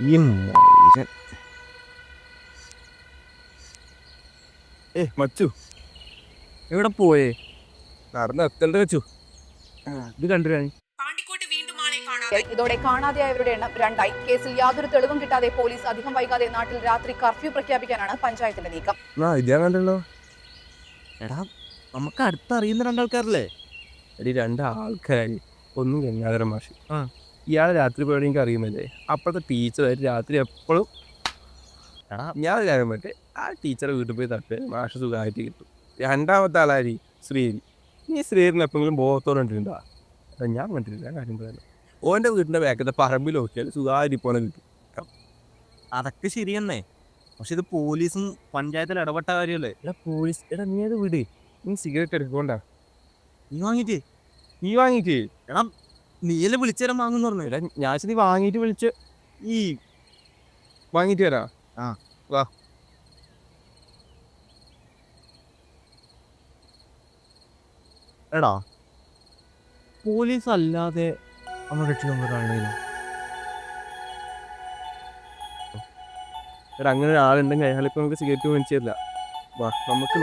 ഈ മൊയ്‌രൻ. മച്ചു എവിടെ പോയേ? നടന്ന് എത്തേണ്ട വെച്ചു. ഇത് കണ്ടിരാണ്. ഇതോടെ കാണാതെയായവരുടെ എണ്ണം 2ആയി. കേസിൽ യാതൊരു തെളിവും കിട്ടാതെ പോലീസ് അധികം വൈകാതെ നാട്ടിൽ രാത്രി കർഫ്യൂ പ്രഖ്യാപിക്കാനാണ് പഞ്ചായത്തിന്റെ നീക്കം. ഇതാ കണ്ടല്ലോ. എടാ, നമുക്ക് അടുത്തറിയുന്ന രണ്ടാൾക്കാരല്ലേ? എടി രണ്ടാൾക്കാര്, ഒന്നും ഗംഗാധര മാഷ്. ആ. ഇയാളെ രാത്രി പോയി എനിക്ക് അറിയുന്നില്ലേ? അപ്പോഴത്തെ ടീച്ചറായിട്ട് രാത്രി എപ്പോഴും എടാ, ഞാൻ കാര്യം പറ്റേ ആ ടീച്ചറെ വീട്ടിൽ പോയി തട്ട് മാഷ് സുഖമായിട്ട് കിട്ടും. രണ്ടാമത്തെ ആളാരി ശ്രീരി. നീ ശ്രീരിന് എപ്പോഴെങ്കിലും ബോധത്തോടെ കണ്ടിട്ടുണ്ടോ? ഞാൻ കണ്ടിട്ടില്ല. കാര്യം പറയാൻ ഓൻ്റെ വീടിൻ്റെ ബാക്കത്തെ പറമ്പിൽ നോക്കിയാൽ സുഖമായിട്ട് പോലെ കിട്ടും. അതൊക്കെ ശരിയെന്നേ, പക്ഷെ ഇത് പോലീസും പഞ്ചായത്തിൽ ഇടപെട്ട കാര്യമല്ലേ? എടാ പോലീസ്, എടാ നീ അത് വിട്. നീ സിഗരറ്റ് എടുക്കൊണ്ടാ നീ വാങ്ങിട്ടേ. നീ വാങ്ങിയിട്ട്. എടാ, നീയല്ലേ വിളിച്ചേരം വാങ്ങുന്നു പറഞ്ഞു. എടാ ഞാൻ നീ വാങ്ങിയിട്ട് വിളിച്ച് ഈ വാങ്ങിയിട്ട് വരാം. ആ. വാ. എടാ, പോലീസ് അല്ലാതെ നമ്മുടെ രക്ഷിതാക്കളാണെങ്കിലും എടാ അങ്ങനെ ഒരാളുണ്ടെങ്കിൽ അയാളിപ്പോൾ നമുക്ക് സിഗരറ്റ് മേടിച്ചു തരില്ല. വാ നമുക്ക്